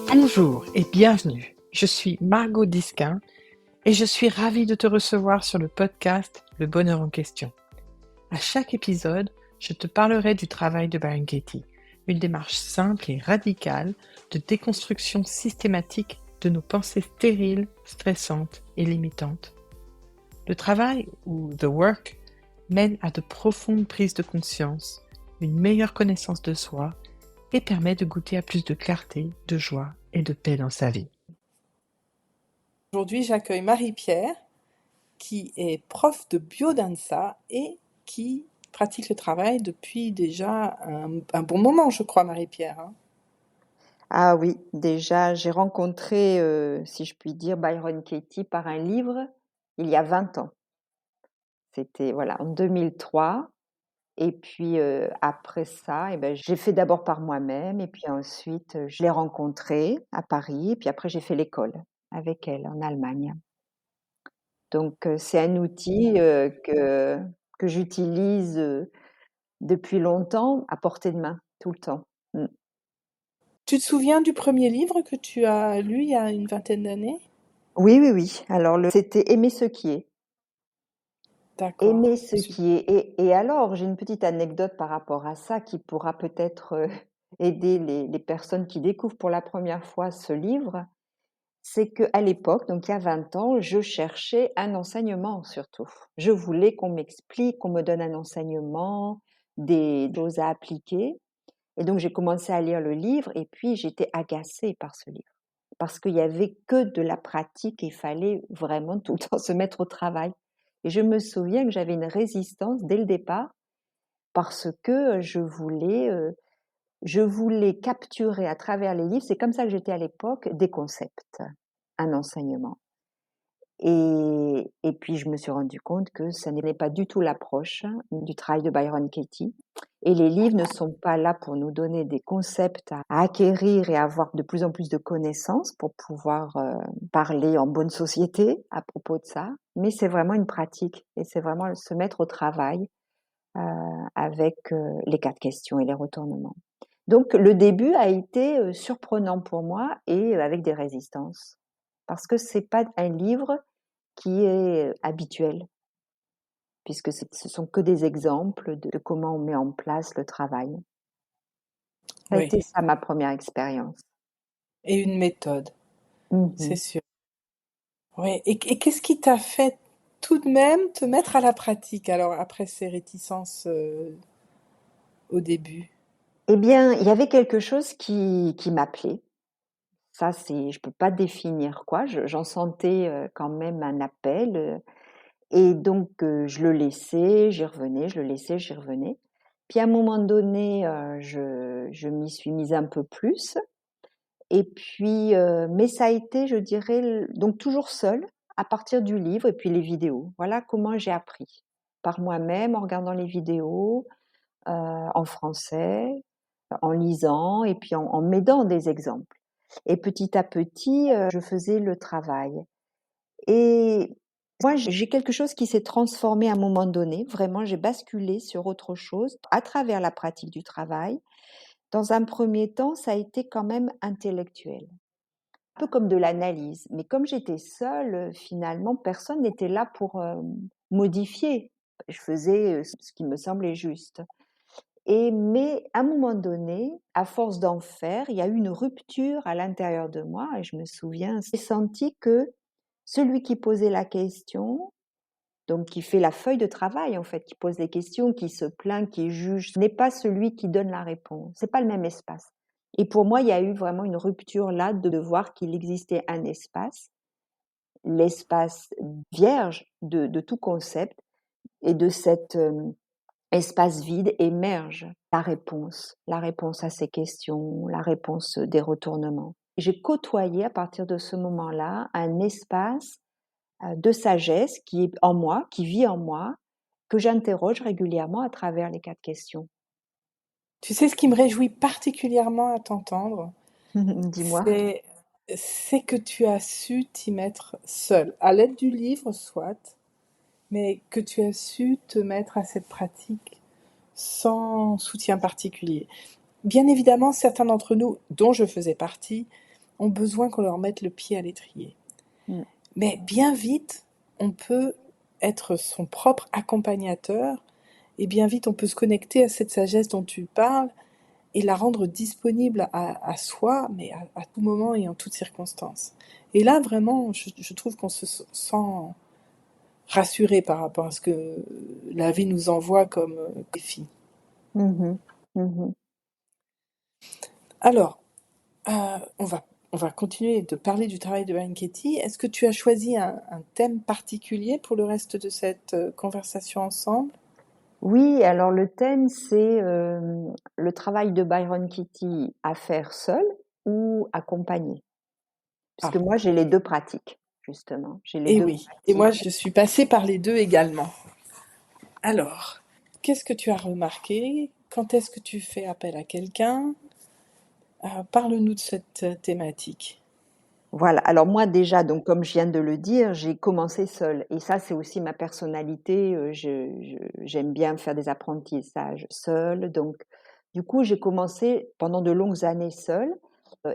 Bonjour et bienvenue. Je suis Margot Disquin et je suis ravie de te recevoir sur le podcast Le Bonheur en question. À chaque épisode, je te parlerai du travail de Byron Katie, une démarche simple et radicale de déconstruction systématique de nos pensées stériles, stressantes et limitantes. Le travail, ou The Work, mène à de profondes prises de conscience, une meilleure connaissance de soi et permet de goûter à plus de clarté, de joie et de paix dans sa vie. Aujourd'hui, j'accueille Marie-Pierre, qui est prof de biodanza et qui pratique le travail depuis déjà un bon moment, je crois, Marie-Pierre, hein. Ah oui, déjà, j'ai rencontré, si je puis dire, Byron Katie par un livre il y a 20 ans. C'était voilà, en 2003. Et puis après ça, j'ai fait d'abord par moi-même et puis ensuite je l'ai rencontrée à Paris et puis après j'ai fait l'école avec elle en Allemagne. Donc c'est un outil que j'utilise depuis longtemps à portée de main, tout le temps. Mm. Tu te souviens du premier livre que tu as lu il y a une vingtaine d'années? Oui, oui, oui. Alors c'était Aimer ce qui est. D'accord. Aimer ce qui est. Et alors, j'ai une petite anecdote par rapport à ça qui pourra peut-être aider les personnes qui découvrent pour la première fois ce livre. C'est qu'à l'époque, donc il y a 20 ans, je cherchais un enseignement surtout. Je voulais qu'on m'explique, qu'on me donne un enseignement, des choses à appliquer. Et donc j'ai commencé à lire le livre et puis j'étais agacée par ce livre. Parce qu'il y avait que de la pratique et il fallait vraiment tout le temps se mettre au travail. Et je me souviens que j'avais une résistance dès le départ parce que je voulais capturer à travers les livres, c'est comme ça que j'étais à l'époque, des concepts, un enseignement. Et puis je me suis rendu compte que ça n'est pas du tout l'approche du travail de Byron Katie. Et les livres ne sont pas là pour nous donner des concepts à acquérir et à avoir de plus en plus de connaissances pour pouvoir parler en bonne société à propos de ça. Mais c'est vraiment une pratique et c'est vraiment se mettre au travail avec les 4 questions et les retournements. Donc le début a été surprenant pour moi et avec des résistances. Parce que c'est pas un livre qui est habituel, puisque ce sont que des exemples de comment on met en place le travail. Ça a Oui. été ça ma première expérience. Et une méthode, c'est Mhm. sûr. Oui. Et qu'est-ce qui t'a fait tout de même te mettre à la pratique, alors, après ces réticences au début? Eh bien, il y avait quelque chose qui m'appelait. Ça, je peux pas définir quoi. J'en sentais quand même un appel. Et donc, je le laissais, j'y revenais, je le laissais, j'y revenais. Puis à un moment donné, je m'y suis mise un peu plus. Et puis, mais ça a été, je dirais, donc toujours seule, à partir du livre et puis les vidéos. Voilà comment j'ai appris. Par moi-même, en regardant les vidéos, en français, en lisant et puis en m'aidant des exemples. Et petit à petit, je faisais le travail. Et moi, j'ai quelque chose qui s'est transformé à un moment donné. Vraiment, j'ai basculé sur autre chose à travers la pratique du travail. Dans un premier temps, ça a été quand même intellectuel, un peu comme de l'analyse. Mais comme j'étais seule, finalement, personne n'était là pour modifier. Je faisais ce qui me semblait juste. Mais à un moment donné, à force d'en faire, il y a eu une rupture à l'intérieur de moi et je me souviens, j'ai senti que celui qui posait la question, donc qui fait la feuille de travail en fait, qui pose les questions, qui se plaint, qui juge, n'est pas celui qui donne la réponse. C'est pas le même espace. Et pour moi, il y a eu vraiment une rupture là de voir qu'il existait un espace, l'espace vierge de tout concept, et de cet espace vide émerge la réponse à ces questions, la réponse des retournements. J'ai côtoyé à partir de ce moment-là un espace de sagesse qui est en moi, qui vit en moi, que j'interroge régulièrement à travers les 4 questions. Tu sais ce qui me réjouit particulièrement à t'entendre, Dis-moi. c'est c'est que tu as su t'y mettre seule, à l'aide du livre soit, mais que tu as su te mettre à cette pratique sans soutien particulier. Bien évidemment, certains d'entre nous, dont je faisais partie, ont besoin qu'on leur mette le pied à l'étrier. Mm. Mais bien vite, on peut être son propre accompagnateur et bien vite on peut se connecter à cette sagesse dont tu parles et la rendre disponible à soi, mais à tout moment et en toutes circonstances. Et là, vraiment, je trouve qu'on se sent rassuré par rapport à ce que la vie nous envoie comme défi. Mhm. Mhm. Alors, on va continuer de parler du travail de Byron Katie. Est-ce que tu as choisi un thème particulier pour le reste de cette conversation ensemble? Oui, alors le thème, c'est le travail de Byron Katie à faire seul ou accompagné. Puisque Ah, moi, j'ai les deux pratiques, justement. J'ai les et deux oui. Et moi, pratiques. je suis passée par les deux également. Alors, qu'est-ce que tu as remarqué? Quand est-ce que tu fais appel à quelqu'un? Parle-nous de cette thématique. Voilà. Alors moi, déjà, donc comme je viens de le dire, j'ai commencé seule. Et ça, c'est aussi ma personnalité. J'aime bien faire des apprentissages seule. Donc, du coup, j'ai commencé pendant de longues années seule.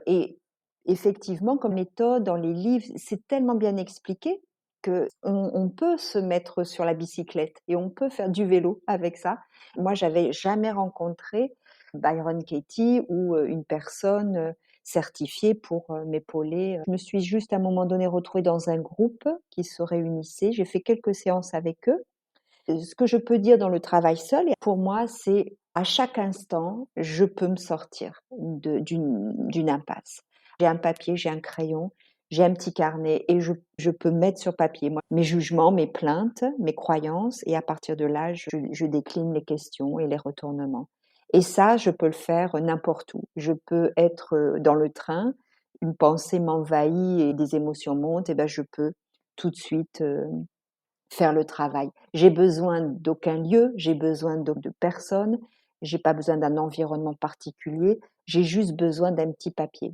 Et effectivement, comme méthode, dans les livres, c'est tellement bien expliqué que on peut se mettre sur la bicyclette et on peut faire du vélo avec ça. Moi, j'avais jamais rencontré Byron Katie ou une personne certifiée pour m'épauler. Je me suis juste à un moment donné retrouvée dans un groupe qui se réunissait. J'ai fait quelques séances avec eux. Ce que je peux dire dans le travail seul, pour moi, c'est à chaque instant, je peux me sortir d'une impasse. J'ai un papier, j'ai un crayon, j'ai un petit carnet et je peux mettre sur papier moi, mes jugements, mes plaintes, mes croyances et à partir de là, je décline les questions et les retournements. Et ça, je peux le faire n'importe où. Je peux être dans le train, une pensée m'envahit et des émotions montent, et ben je peux tout de suite faire le travail. J'ai besoin d'aucun lieu, j'ai besoin de personne, j'ai pas besoin d'un environnement particulier, j'ai juste besoin d'un petit papier.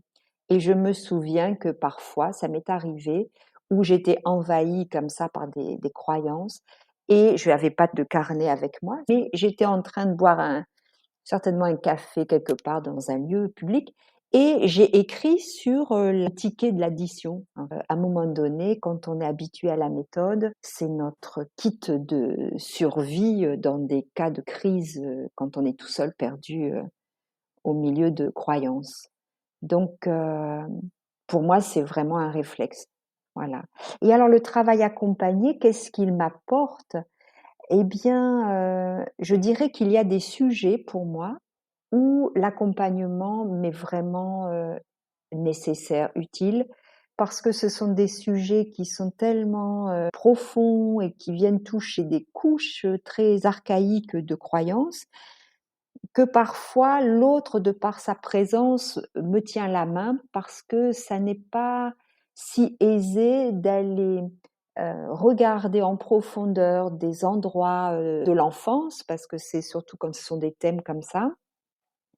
Et je me souviens que parfois, ça m'est arrivé où j'étais envahie comme ça par des croyances et je n'avais pas de carnet avec moi, mais j'étais en train de boire certainement un café quelque part dans un lieu public. Et j'ai écrit sur le ticket de l'addition. À un moment donné, quand on est habitué à la méthode, c'est notre kit de survie dans des cas de crise, quand on est tout seul perdu au milieu de croyances. Donc, pour moi, c'est vraiment un réflexe. Voilà. Et alors, le travail accompagné, qu'est-ce qu'il m'apporte? Eh bien, je dirais qu'il y a des sujets pour moi où l'accompagnement m'est vraiment nécessaire, utile, parce que ce sont des sujets qui sont tellement profonds et qui viennent toucher des couches très archaïques de croyances que parfois l'autre, de par sa présence, me tient la main parce que ça n'est pas si aisé d'aller regarder en profondeur des endroits de l'enfance, parce que c'est surtout quand ce sont des thèmes comme ça,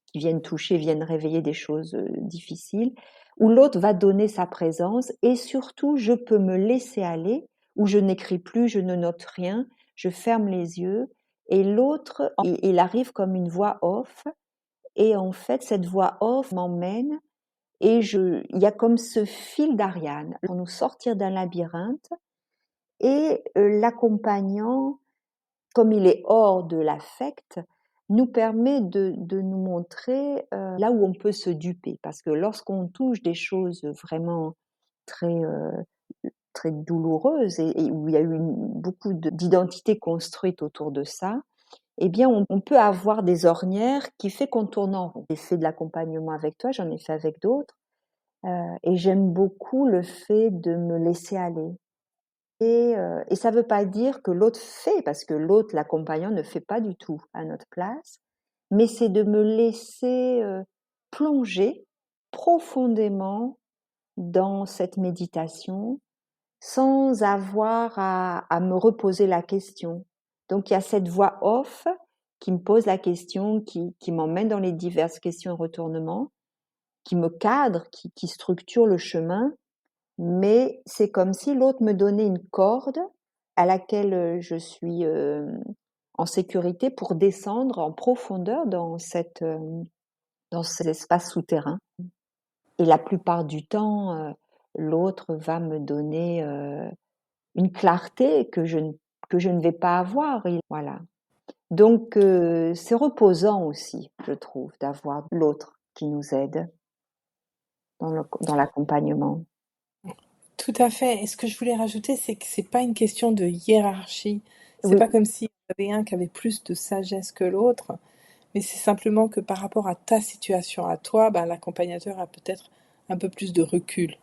qui viennent toucher, viennent réveiller des choses difficiles, où l'autre va donner sa présence et surtout je peux me laisser aller, où je n'écris plus, je ne note rien, je ferme les yeux et l'autre, il arrive comme une voix off et en fait cette voix off m'emmène et il y a comme ce fil d'Ariane pour nous sortir d'un labyrinthe et l'accompagnant, comme il est hors de l'affect, nous permet de nous montrer là où on peut se duper. Parce que lorsqu'on touche des choses vraiment très, très douloureuses et où il y a eu beaucoup d'identités construites autour de ça, eh bien, on peut avoir des ornières qui fait qu'on tourne en rond. J'ai fait de l'accompagnement avec toi, j'en ai fait avec d'autres, et j'aime beaucoup le fait de me laisser aller. Et ça ne veut pas dire que l'autre fait, parce que l'autre, l'accompagnant, ne fait pas du tout à notre place, mais c'est de me laisser plonger profondément dans cette méditation sans avoir à me reposer la question. Donc il y a cette voix off qui me pose la question, qui m'emmène dans les diverses questions et retournements, qui me cadre, qui structure le chemin, mais c'est comme si l'autre me donnait une corde à laquelle je suis en sécurité pour descendre en profondeur dans cet espace souterrain. Et la plupart du temps, l'autre va me donner une clarté que je ne vais pas avoir. Voilà. Donc, c'est reposant aussi, je trouve, d'avoir l'autre qui nous aide dans l'accompagnement. Tout à fait. Et ce que je voulais rajouter, c'est que c'est pas une question de hiérarchie. C'est Oui, pas comme s'il y avait un qui avait plus de sagesse que l'autre, mais c'est simplement que par rapport à ta situation à toi, ben, l'accompagnateur a peut-être un peu plus de recul.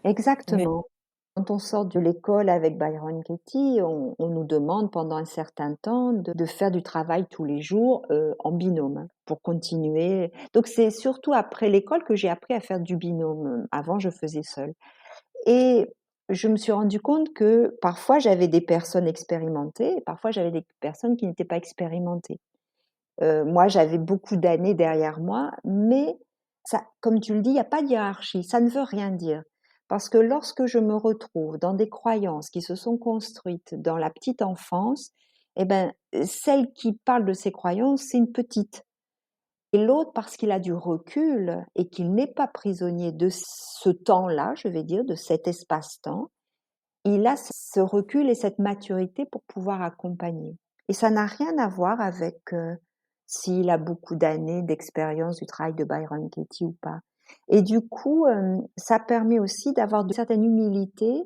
Mais exactement. Quand on sort de l'école avec Byron Katie, on nous demande pendant un certain temps de faire du travail tous les jours en binôme pour continuer. Donc c'est surtout après l'école que j'ai appris à faire du binôme. Avant, je faisais seule. Et je me suis rendu compte que parfois j'avais des personnes expérimentées et parfois j'avais des personnes qui n'étaient pas expérimentées. Moi, j'avais beaucoup d'années derrière moi, mais ça, comme tu le dis, il n'y a pas de hiérarchie. Ça ne veut rien dire. Parce que lorsque je me retrouve dans des croyances qui se sont construites dans la petite enfance, eh ben, celle qui parle de ces croyances, c'est une petite. Et l'autre, parce qu'il a du recul et qu'il n'est pas prisonnier de ce temps-là, je vais dire, de cet espace-temps, il a ce recul et cette maturité pour pouvoir accompagner. Et ça n'a rien à voir avec s'il a beaucoup d'années d'expérience du travail de Byron Katie ou pas. Et du coup, ça permet aussi d'avoir une certaine humilité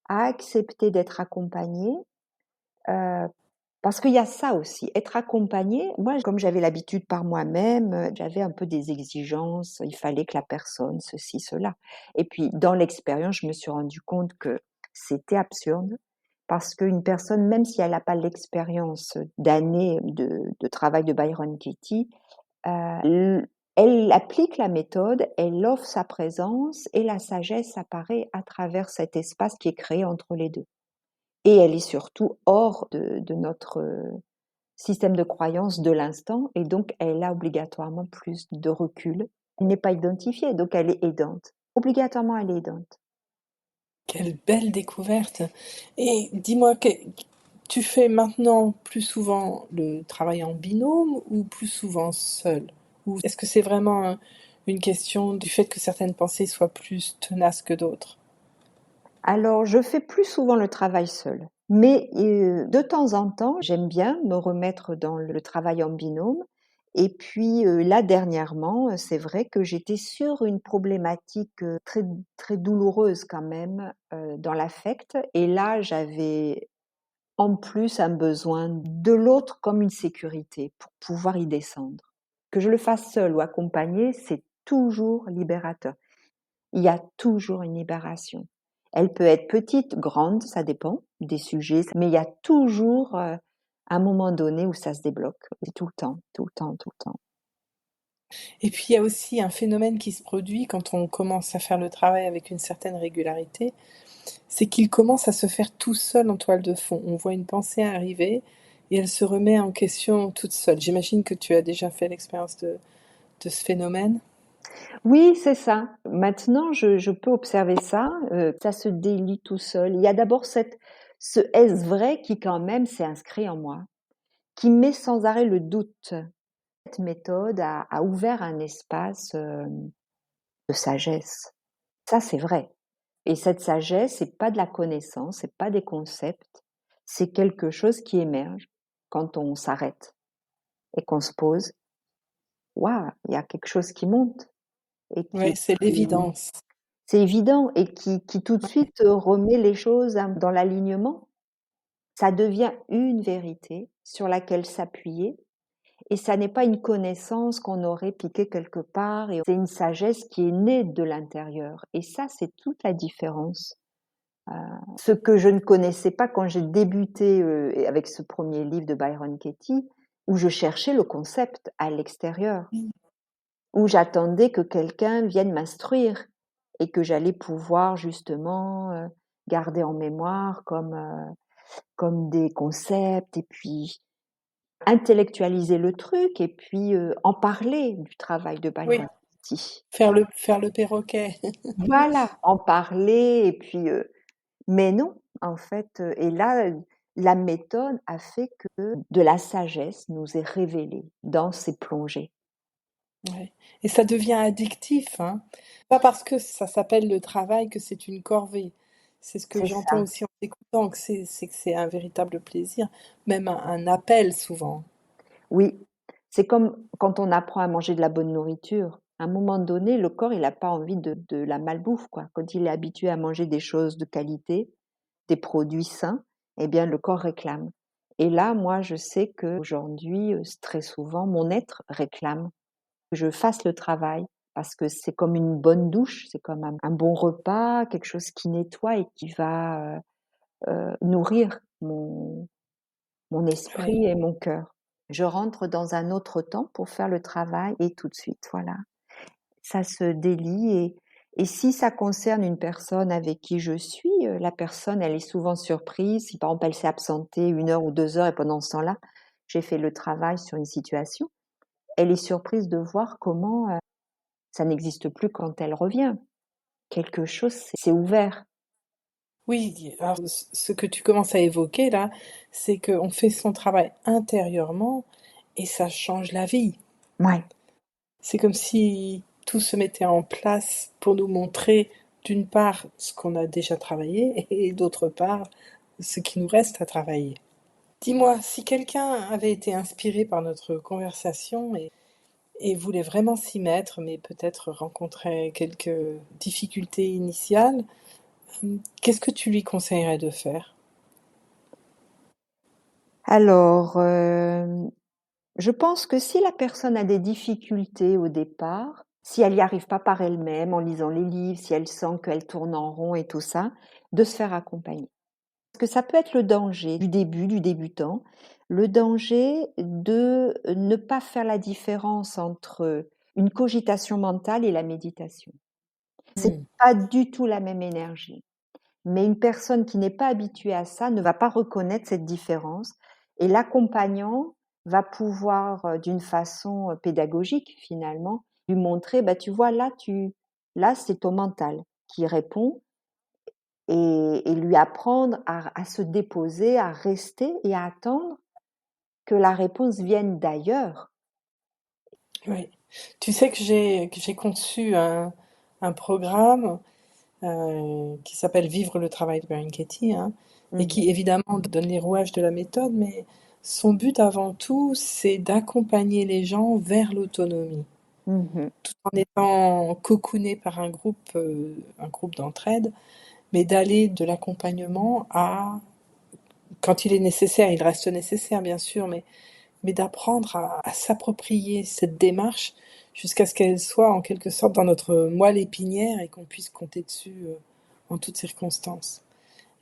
à accepter d'être accompagné, euh, parce qu'il y a ça aussi, être accompagné. Moi, comme j'avais l'habitude par moi-même, j'avais un peu des exigences, il fallait que la personne, ceci, cela. Et puis, dans l'expérience, je me suis rendu compte que c'était absurde, parce qu'une personne, même si elle n'a pas l'expérience d'années de travail de Byron Katie, elle applique la méthode, elle offre sa présence et la sagesse apparaît à travers cet espace qui est créé entre les deux. Et elle est surtout hors de notre système de croyance de l'instant, et donc elle a obligatoirement plus de recul. Elle n'est pas identifiée, donc elle est aidante. Obligatoirement, elle est aidante. quelle belle découverte. Et dis-moi, tu fais maintenant plus souvent le travail en binôme ou plus souvent seul? Ou est-ce que c'est vraiment une question du fait que certaines pensées soient plus tenaces que d'autres? Alors, je fais plus souvent le travail seul, mais de temps en temps, j'aime bien me remettre dans le travail en binôme. Et puis là, dernièrement, c'est vrai que j'étais sur une problématique très, très douloureuse quand même dans l'affect. Et là, j'avais en plus un besoin de l'autre comme une sécurité pour pouvoir y descendre. Que je le fasse seul ou accompagné, c'est toujours libérateur. Il y a toujours une libération. Elle peut être petite, grande, ça dépend des sujets, mais il y a toujours un moment donné où ça se débloque. C'est tout le temps, tout le temps, tout le temps. Et puis il y a aussi un phénomène qui se produit quand on commence à faire le travail avec une certaine régularité, c'est qu'il commence à se faire tout seul en toile de fond. On voit une pensée arriver et elle se remet en question toute seule. J'imagine que tu as déjà fait l'expérience de ce phénomène. Oui, c'est ça. Maintenant, je peux observer ça. Ça se délie tout seul. Il y a d'abord ce est-ce vrai qui quand même s'est inscrit en moi, qui met sans arrêt le doute. Cette méthode a ouvert un espace de sagesse. Ça, c'est vrai. Et cette sagesse, c'est pas de la connaissance, c'est pas des concepts, c'est quelque chose qui émerge quand on s'arrête et qu'on se pose. Waouh, il y a quelque chose qui monte et Oui, c'est l'évidence. c'est évident et qui tout de suite remet les choses dans l'alignement. Ça devient une vérité sur laquelle s'appuyer. Et ça n'est pas une connaissance qu'on aurait piquée quelque part, et c'est une sagesse qui est née de l'intérieur. Et ça, c'est toute la différence. Ce que je ne connaissais pas quand j'ai débuté avec ce premier livre de Byron Katie, où je cherchais le concept à l'extérieur, où j'attendais que quelqu'un vienne m'instruire et que j'allais pouvoir justement garder en mémoire comme des concepts et puis intellectualiser le truc et puis en parler du travail de Oui, Byron Katie. faire le perroquet. Voilà, en parler et puis mais non, en fait, et là, la méthode a fait que de la sagesse nous est révélée dans ces plongées. Ouais. Et ça devient addictif, hein. Pas parce que ça s'appelle le travail que c'est une corvée. C'est ce que C'est j'entends ça. aussi en t'écoutant, que c'est un véritable plaisir, même un appel souvent. Oui, c'est comme quand on apprend à manger de la bonne nourriture. À un moment donné, le corps, il n'a pas envie de la malbouffe, quoi. Quand il est habitué à manger des choses de qualité, des produits sains, eh bien, le corps réclame. Et là, moi, je sais qu'aujourd'hui, très souvent, mon être réclame que je fasse le travail parce que c'est comme une bonne douche, c'est comme un bon repas, quelque chose qui nettoie et qui va nourrir mon Ouais. esprit et mon cœur. Je rentre dans un autre temps pour faire le travail et tout de suite, voilà. Ça se délie et si ça concerne une personne avec qui je suis, la personne, elle est souvent surprise. Si par exemple elle s'est absentée 1 heure ou 2 heures et pendant ce temps-là, j'ai fait le travail sur une situation, elle est surprise de voir comment, ça n'existe plus quand elle revient. Quelque chose s'est ouvert. Oui, alors ce que tu commences à évoquer là, c'est qu'on fait son travail intérieurement et ça change la vie. Ouais, C'est comme si tout se mettait en place pour nous montrer, d'une part, ce qu'on a déjà travaillé et d'autre part, ce qui nous reste à travailler. Dis-moi, si quelqu'un avait été inspiré par notre conversation et voulait vraiment s'y mettre, mais peut-être rencontrait quelques difficultés initiales, qu'est-ce que tu lui conseillerais de faire? alors, je pense que si la personne a des difficultés au départ, si elle n'y arrive pas par elle-même en lisant les livres, si elle sent qu'elle tourne en rond et tout ça, de se faire accompagner. Parce que ça peut être le danger du début, du débutant, le danger de ne pas faire la différence entre une cogitation mentale et la méditation. C'est Hmm. pas du tout la même énergie. Mais une personne qui n'est pas habituée à ça ne va pas reconnaître cette différence et l'accompagnant va pouvoir, d'une façon, pédagogique finalement, lui montrer: «Bah, tu vois là c'est ton mental qui répond» et lui apprendre à se déposer, à rester et à attendre que la réponse vienne d'ailleurs. Oui. Tu sais que j'ai conçu un programme qui s'appelle Vivre le travail de Byron Katie, hein, et Mmh qui évidemment donne les rouages de la méthode, mais son but avant tout, c'est d'accompagner les gens vers l'autonomie, mh. Mmh. tout en étant cocooné par un groupe d'entraide, mais d'aller de l'accompagnement à, quand il est nécessaire, il reste nécessaire bien sûr, mais d'apprendre à s'approprier cette démarche jusqu'à ce qu'elle soit en quelque sorte dans notre moelle épinière et qu'on puisse compter dessus en toutes circonstances.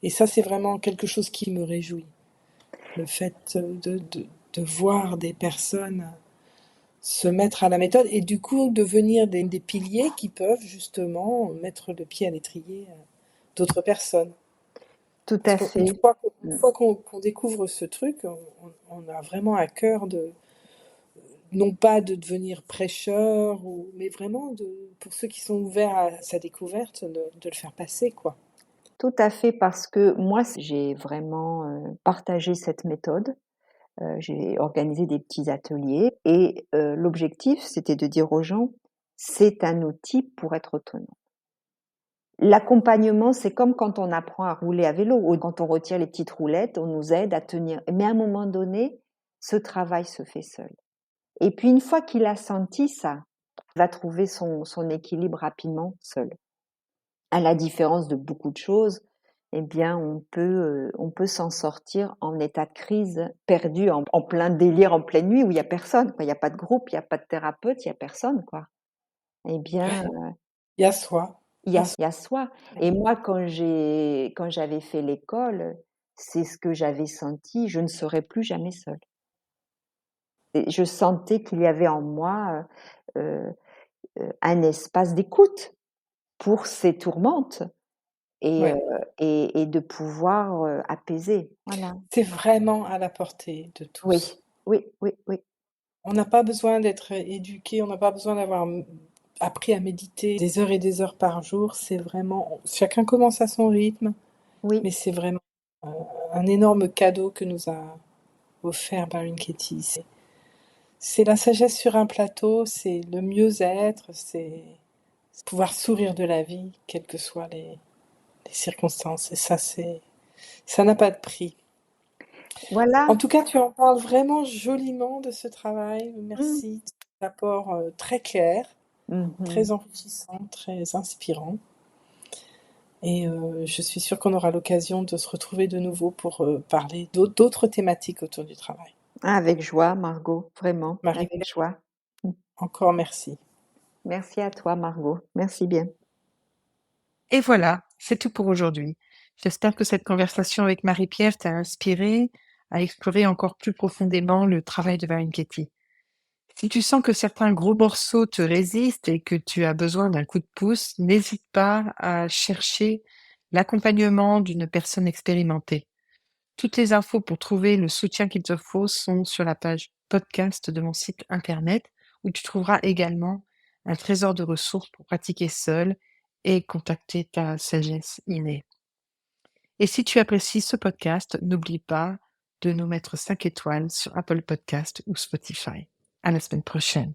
Et ça, c'est vraiment quelque chose qui me réjouit. Le fait de voir des personnes se mettre à la méthode et du coup devenir des piliers qui peuvent justement mettre le pied à l'étrier d'autres personnes. Tout Parce à qu'une fait. fois, une Mmh. fois qu'on découvre ce truc, on a vraiment à cœur de, non pas de devenir prêcheur, mais vraiment pour ceux qui sont ouverts à sa découverte, de le faire passer, quoi. Tout à fait parce que moi, j'ai vraiment, partagé cette méthode. J'ai organisé des petits ateliers et l'objectif, c'était de dire aux gens: «C'est un outil pour être autonome». L'accompagnement, c'est comme quand on apprend à rouler à vélo ou quand on retire les petites roulettes, on nous aide à tenir. Mais à un moment donné, ce travail se fait seul. Et puis une fois qu'il a senti ça, il va trouver son équilibre rapidement seul. À la différence de beaucoup de choses, eh bien, on peut s'en sortir en état de crise, perdu en plein délire, en pleine nuit où il y a personne, quoi. Il y a pas de groupe, il y a pas de thérapeute, il y a personne, quoi. Eh bien, Ouais. Il y a soi. Il y a soi. il y a soi. Et moi, quand j'avais fait l'école, c'est ce que j'avais senti, je ne serai plus jamais seule. Et je sentais qu'il y avait en moi, heu un espace d'écoute pour ces tourmentes et heu Ouais. et de pouvoir, apaiser. Voilà. C'est vraiment à la portée de Oui, tous. oui, oui, oui. On n'a pas besoin d'être éduqué, on n'a pas besoin d'avoir appris à méditer des heures et des heures par jour. C'est vraiment, chacun commence à son rythme, Oui, mais c'est vraiment un énorme cadeau que nous a offert Byron Katie. C'est la sagesse sur un plateau, c'est le mieux-être, c'est pouvoir sourire de la vie, quelles que soient les circonstances. Et ça n'a pas de prix. Voilà. En tout cas, tu en parles vraiment joliment de ce travail. Mm. Merci. Un apport très clair, Mhm. très enrichissant, très inspirant. Et je suis sûre qu'on aura l'occasion de se retrouver de nouveau pour parler d'autres thématiques autour du travail. Avec joie, Margot, vraiment, avec Marie-Pierre, joie. encore merci. Merci à toi, Margot. Merci bien. Et voilà, c'est tout pour aujourd'hui. J'espère que cette conversation avec Marie-Pierre t'a inspiré à explorer encore plus profondément le travail de Byron Katie. Si tu sens que certains gros morceaux te résistent et que tu as besoin d'un coup de pouce, n'hésite pas à chercher l'accompagnement d'une personne expérimentée. Toutes les infos pour trouver le soutien qu'il te faut sont sur la page podcast de mon site internet, où tu trouveras également un trésor de ressources pour pratiquer seul et contacter ta sagesse innée. Et si tu apprécies ce podcast, n'oublie pas de nous mettre 5 étoiles sur Apple Podcast ou Spotify. À la semaine prochaine.